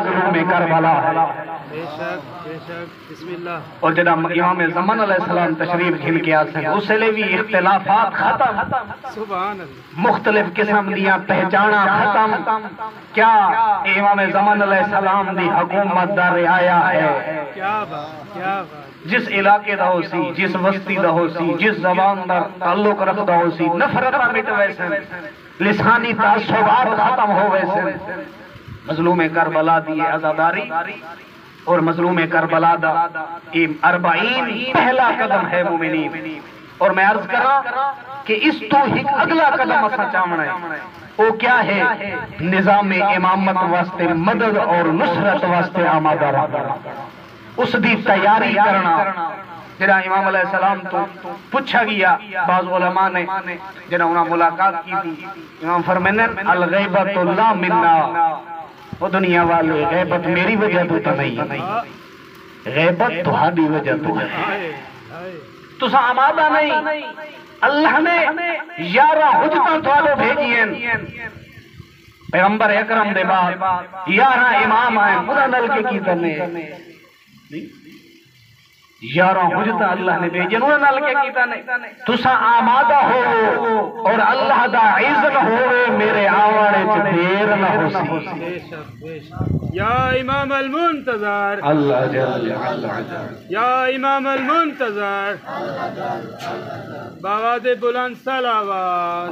ظلم کربلا ہے۔ بے شک بسم اللہ۔ اور جدا امام زمان علیہ السلام تشریف گھن کے آتے ہیں اس لئے بھی اختلافات ختم، سبحان اللہ۔ مختلف قسم دیا پہچانا ختم۔ کیا امام زمان علیہ السلام دی حکومت دا رعایا ہے؟ کیا بات کیا بات۔ جس علاقے دا ہو سی، جس بستی دا ہو سی، جس زبان دا تعلق رکھدا ہو سی، نفرتاں مٹ ویسن، لسانی تعصبات ختم ہو ویسن۔ مظلوم کربلا دی عزاداری اور مظلوم کربلا دا 40 پہلا قدم ہے مومنین۔ اور میں عرض کرا کہ اس تو ایک اگلا قدم اسا چاہنا ہے، وہ کیا ہے؟ نظام امامت واسطے مدد اور نصرت واسطے آمادہ رہنا، اس دی تیاری کرنا۔ جنہاں امام علیہ السلام تو پوچھا گیا بعض علماء نے جنہاں انہاں ملاقات کی تھی، امام فرمانے الغیبت لا منا، وہ دنیا والے غیبت میری وجہ تو نہیں، غیبت تہاڈی وجہ تو ہے۔ تسا آمادہ نہیں، اللہ نے 11 حجتاں تھوڑے بھیجی ہیں، پیغمبر اکرم دے بعد 11 امام آئے خدا نل کے کی تنے 11 حجتاں اللہ نے بھیجی انہوں نے نل کے کی تنے۔ تسا آمادہ ہو اور اللہ دا عزت ہوئے میرے آوانے چھ دیر نہ ہو سی۔ یا امام المنتظر اللہ جل یا امام المنتظر بآواز بلند صلوات۔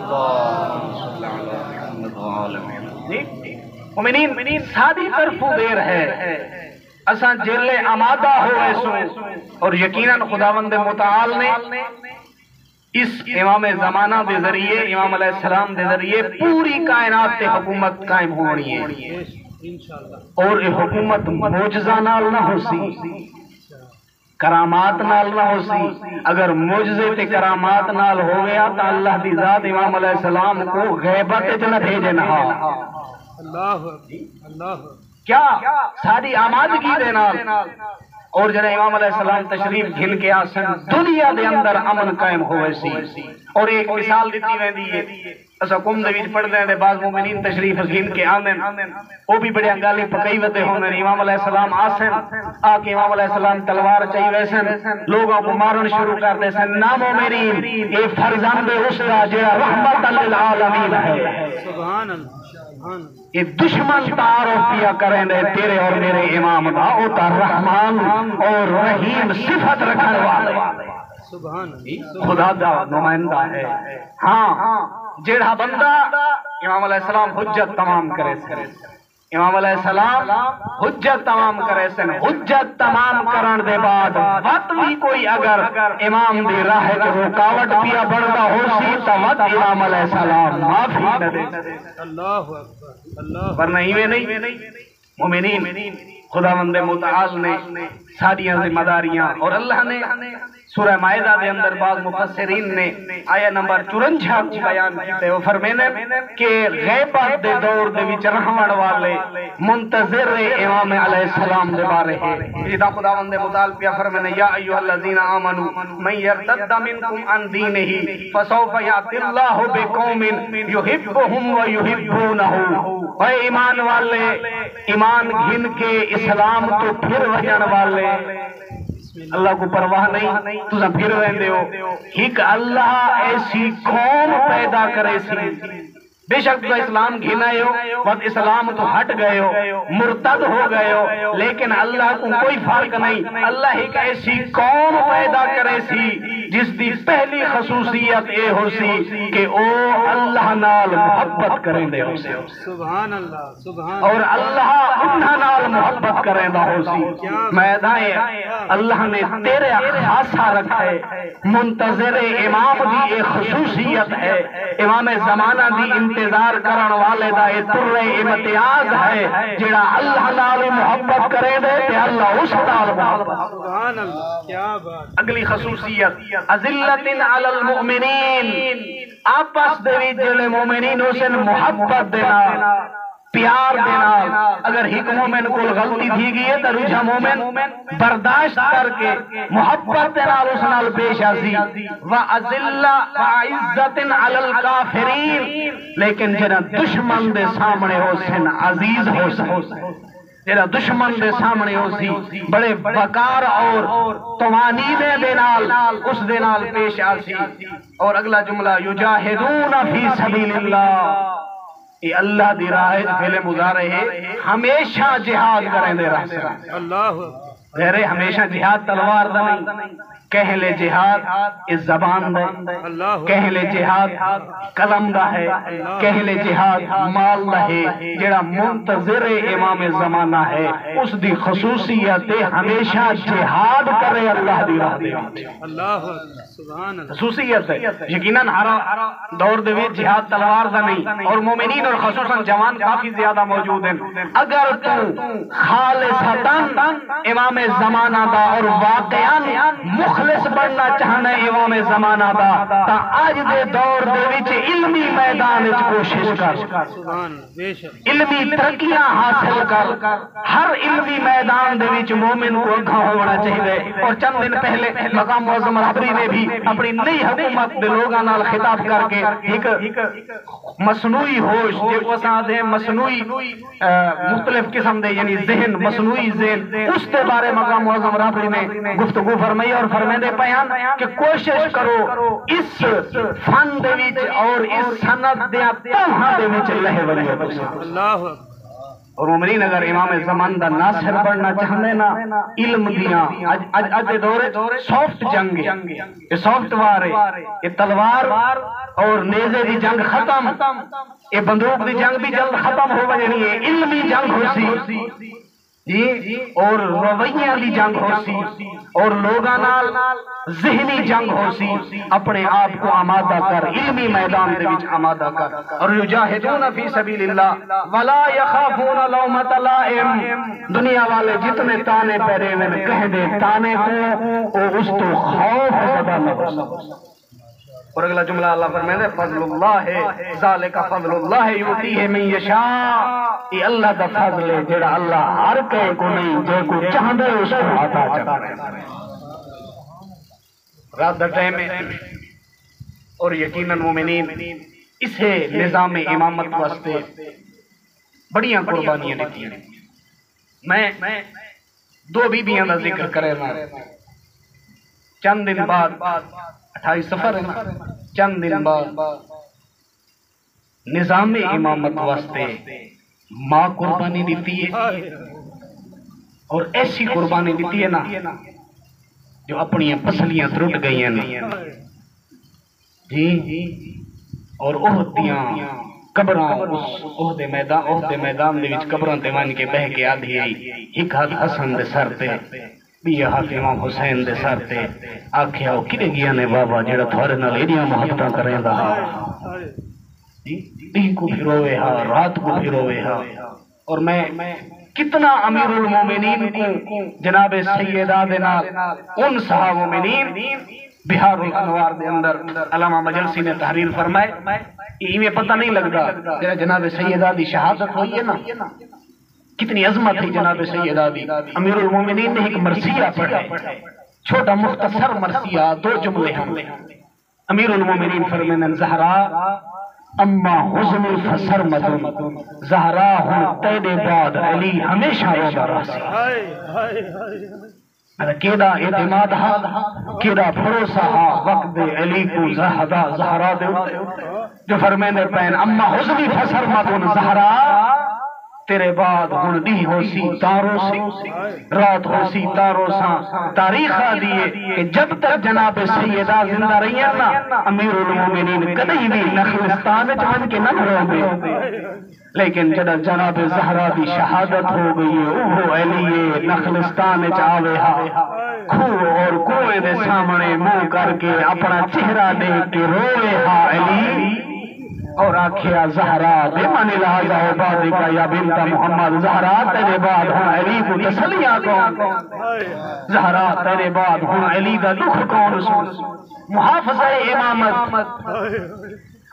مومنین سادی طرفو دیر ہے، اساں جلے آمادہ ہو ایسو، اور یقیناً خداوند متعال نے اس امام زمانہ دے ذریعے امام علیہ السلام دے ذریعے پوری کائنات تے حکومت قائم ہونی ہے، اور یہ حکومت معجزہ نال نہ ہو سی، کرامات نال نہ ہو سی۔ اگر معجزے تے کرامات نال ہو گیا تو اللہ دی ذات امام علیہ السلام کو غیبت نہ بھیجے نہ۔ اللہ اللہ کیا ساری آمادگی دے نال اور جنہیں امام علیہ السلام تشریف گھن کے آسن دنیا دے اندر امن قائم ہوئے سی۔ اور ایک مثال دیتی ویندی ہے، اسا قوم دے وچ پڑھ دیں بعض مومنین تشریف گھن کے آمن، وہ بھی بڑے انگالی پکئی وتے ہوندے، امام علیہ السلام آسن آکے امام علیہ السلام تلوار چاہی ویسن، لوگوں کو مارن شروع کر دے سن۔ نا مومنین یہ فرزند اس کا جڑا رحمت للعالمین ہے، سبحان اللہ۔ یہ دشمن تعارف کیا کریں دے تیرے اور میرے امام دا، او تا رحمان اور رحیم صفت رکھنے والے خدا دا نمائندہ ہے۔ ہاں جیڑا بندہ امام علیہ السلام حجت تمام کرے سن، امام علیہ السلام حجت تمام کرے سن، حجت تمام کرن دے بعد وقت بھی کوئی اگر امام دی راہ کے رکاوٹ پیا بڑھتا ہو سی تو وقت امام علیہ السلام معافی نہ دے، اللہ اکبر اللہ۔ ورنہ ہی نہیں مومنین خداوند متعال نے ساریاں ذمہ داریاں، اور اللہ نے سورہ مائدہ دے اندر بعض مفسرین نے آیہ نمبر 54 کو بیان کیتے، وہ فرمینے کہ غیبت دے دور دے وچ رحمن والے منتظر امام علیہ السلام دے بارے ہے۔ جدا خداوند متعال پیا فرمینے یا ایھا الذین آمنوا من یرتد منکم عن دینہ فسوف یأتی اللہ بقوم یحبهم ویحبونہ۔ اے ایمان والے، ایمان گھن کے اسلام تو پھر وجن والے، اللہ کو پرواہ نہیں تُسا پھر رہندے ہو، ایک اللہ ایسی قوم پیدا کرے سی۔ بے شک تو اسلام گھنائے ہو، وقت اسلام تو ہٹ گئے ہو، مرتد ہو گئے ہو، لیکن اللہ کو کوئی فرق نہیں، اللہ ایک ایسی قوم پیدا کرے سی جس دی پہلی خصوصیت اے ہو سی کہ او اللہ نال محبت کریں دے ہو سی، سبحان اللہ سبحان اور اللہ انہاں نال محبت کریں دا ہو سی۔ میدائیں اللہ نے تیرے خاصہ رکھے، منتظر امام دی ایک خصوصیت ہے، امام زمانہ دی انتظار کرن والے دا اے تر امتیاز ہے، جڑا اللہ نال محبت کرے دے تے اللہ اس نال محبت۔ سبحان اللہ کیا بات۔ اگلی خصوصیت اذلۃ علی المؤمنین، آپس دے وچ جڑے مومنین حسن محبت دینا، پیار دینا۔ اگر ایک مومن کو غلطی تھی گئی ہے تو دوسرا مومن برداشت کر کے محبت دینا اس نال پیش آسی۔ وَأَذِلَّ وَعِزَّةٍ عَلَى الْكَافِرِينَ، لیکن جنہ دشمن دے سامنے ہو سن عزیز ہو سن، جڑا دشمن دے سامنے ہو سی بڑے وقار اور طمانینے دے نال اس دے نال پیش آ سی. اور اگلا جملہ یجاہدون فی سبیل اللہ، یہ اللہ دی راہ فعل مضارع ہے، ہمیشہ جہاد کریں دے رہے ہیں. اللہ غیرے ہمیشہ جہاد تلوار دا نہیں، کہہ لے جہاد اس زبان دا، کہہ لے جہاد قلم دا ہے، کہہ لے جہاد مال دا ہے. جڑا منتظر امام زمانہ ہے اس دی خصوصیت ہمیشہ جہاد کرے اللہ دی راہ دے. اللہ سبحان اللہ خصوصیت ہے یقیناً ہر دور دے وچ جہاد تلوار دا نہیں، اور مومنین اور خصوصاً جوان کافی زیادہ موجود ہیں. اگر تو خالصتاً امام زمانہ دا اور واقعاً مخلص بننا چاہنا امام زمانہ دا تا آج دے دور دے وچ علمی میدان وچ کوشش کر، سبحان بے شک علمی ترقیاں حاصل کر. ہر علمی میدان دے وچ مومن کو اگاں ہونا چاہیے. اور چند دن پہلے مقام معظم رہبری نے بھی اپنی نئی حکومت دے لوگاں نال خطاب کر کے ایک مصنوعی ہوش جے کو ساتھ ہے مصنوعی مختلف قسم دے یعنی ذہن مصنوعی ذہن اس کے بارے مقام معظم رہبری نے گفتگو فرمائی اور فرمیندے پیان کہ کوشش کرو اس فن دے وچ اور اس سند دے تہاں دے وچ لہے ولی. اللہ اور عمرین اگر امام زمان دا ناصر بڑھنا چاہنے نا علم دیاں اج دے دورے سافٹ جنگ ہے، یہ سافٹ وار ہے، یہ تلوار اور نیزے دی جنگ ختم، یہ بندوق دی جنگ بھی جلد ختم ہو جانی ہے. علمی جنگ ہو سی جی اور رویہ دی جنگ ہو سی اور لوگاں نال ذہنی جنگ ہو سی. اپنے آپ کو آمادہ کر، علمی میدان دے وچ آمادہ کر. اور یجاہدون فی سبیل اللہ ولا یخافون لومۃ لائم، دنیا والے جتنے تانے پیرے میں کہہ دے تانے کو اور اس تو خوف زدہ نہ ہو. اور اگلا جملہ اللہ فرمائے فضل اللہ ہے ذالک فضل اللہ یؤتیہ من یشاء، یہ اللہ دا فضل ہے جڑا اللہ ہر کہیں کو نہیں جو کو چاہتا ہے اس کو عطا کرتا ہے. رات دا ٹائم ہے اور یقیناً مومنین اسے نظام امامت واسطے بڑیاں قربانیاں دیتی ہیں. میں دو بیبیاں دا ذکر کرے نا. چند دن بعد 28 سفر ہے نا، چند دن بعد نظام امامت واسطے ماں قربانی دیتی ہے اور ایسی قربانی دیتی ہے نا جو اپنی پسلیاں ترٹ گئی ہیں جی. اور احدیاں قبراں اس احد میدان دے وچ قبراں تے ون کے بہ کے آدھی ایک ہاتھ حسن دے سر تے بھی ہاتھ امام حسین دے سر تے آکھیا او کدے گیا نے بابا جڑا تھوڑے نال ایڈیاں محبتاں کریندا جی دن کو بھی روے ہا رات کو بھی روے ہا. اور میں کتنا امیر المومنین کو جناب سیدہ دے نال ان صحابہ مومنین بہار الانوار دے اندر علامہ مجلسی نے تحریر فرمائے یہ پتہ نہیں لگتا جناب سیدہ دی شہادت ہوئی ہے نا کتنی عظمت ہے جناب سیدہ دی. امیر المومنین نے ایک مرثیہ پڑھا، چھوٹا مختصر مرثیہ، 2 جملے ہیں. امیر المومنین فرمائیں زہرا اما حزن فسرمت، زہرا ہوں تیرے بعد علی ہمیشہ روزہ راسی. کیڑا اعتماد ہا کیڑا بھروسہ ہا وقت دے علی کو زہرا دے جو فرمائیں پین اما حزن فسرمت زہرا تیرے بعد ہن دی ہو سی تارو سی رات ہو سی تارو سا. تاریخ دیئے کہ جب تک جناب سیدہ زندہ رہی ہیں نا امیر المومنین کدی بھی نخلستان جان کے نہ رو گئے، لیکن جناب زہرا دی شہادت ہو گئی ہے وہ علی نخلستان چاوے ہا کھو اور کوئے دے سامنے منہ کر کے اپنا چہرہ دیکھ کے روئے ہا علی اور آکھیا زہرا بے معنی لہذا ہو بادی کا یا بنت محمد زہرا تیرے بعد ہوں علی کو تسلیہ کون، زہرا تیرے بعد ہوں علی دا دکھ کون، محافظہ امامت.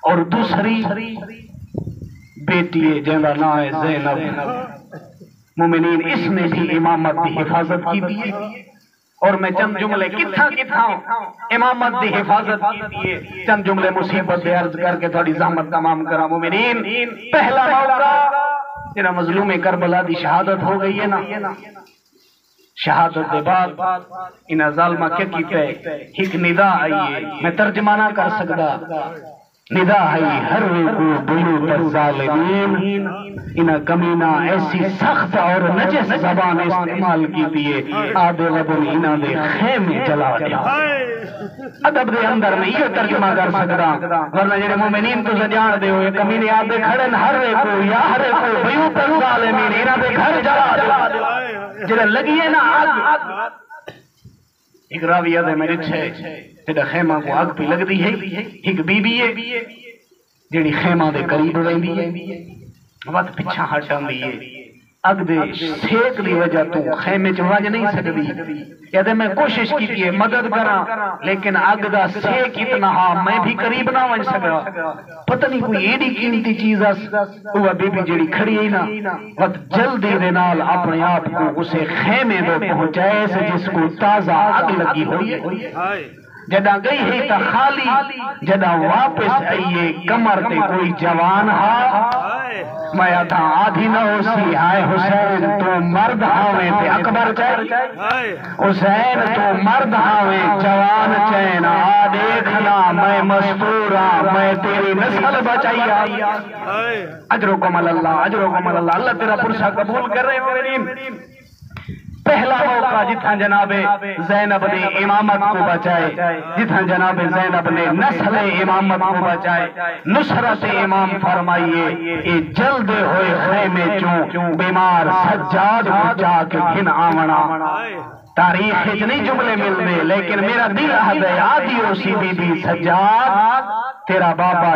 اور دوسری بیٹی جنہا نا ہے زینب، مومنین اس نے بھی امامت دی حفاظت کی دیئے. اور میں چند جملے کتھا امامت دی حفاظت کی دیئے چند جملے مصیبت دے عرض کر کے تھوڑی زحمت تمام کرا. مومنین پہلا موقع جنہا مظلوم کربلا دی شہادت ہو گئی ہے نا، شہادت دے بعد انہا ظالمہ کیا کیتے ایک ندا آئیے، میں ترجمہ نہ کر سکتا، ندا آئی ہر کو بیوت الظالمین، انہا کمینہ ایسی سخت اور نجس زبان استعمال کی دیئے، آدھے وطن انہا دے خیمے جلا دیا۔ ادب دے اندر میں یہ ترجمہ کر سکتا، ورنہ جنہیں مومنین تو سجان دے ہوئے کمینے آدھے کھڑن ہر کو یا ہر کو بیوت الظالمین، انہا دے گھر جلا دیا، جنہیں لگیے نا آگ۔ ایک راویہ دے میرے چھے جنہیں خیمہ کو آگ پہ لگ دی ہے، ایک بی بی ہے جنہیں خیمہ دے قریب رہی دی ہے، وقت پچھا ہٹان دی ہے، اگ دے سیک دی وجہ تو خیمے چواج نہیں سکتی، یا دے میں کوشش کی تھی مدد کرا، لیکن اگ دا سیک اتنا ہاں میں بھی قریب نہ ون سکا، پتہ نہیں کوئی ایڈی قیمتی چیز وہ بی بی جڑی کھڑی ہے نا، وقت جلدی دے نال اپنے آپ کو اسے خیمے دے پہنچائے سے جس کو تازہ اگ لگی ہوئی ہے، جدہ گئی ہے تا خالی، جدہ واپس آئیے کمر تے کوئی جوان ہاں، میں آدھا آدھی نہ اسی، آئے حسین تو مرد ہاویں تے اکبر چاہے، حسین تو مرد ہاویں جوان چین، آ دیکھنا میں مستورا میں تیری نسل بچائی آئی، اجرکم اللہ، اجرکم اللہ، اللہ تیرا پرسہ قبول کر رہے ہیں۔ پہلا موقع جتھاں جناب زینب نے امامت کو بچائے، جتھاں جناب زینب نے نسل امامت کو بچائے، نصرت امام فرمائیے، اے جلد ہوئے خیمے چوں بیمار سجاد کو جا کے گھن آمنا۔ تاریخ اتنی جملے مل دے لیکن میرا دل آدھے آدھی اسی بی بی سجاد تیرا بابا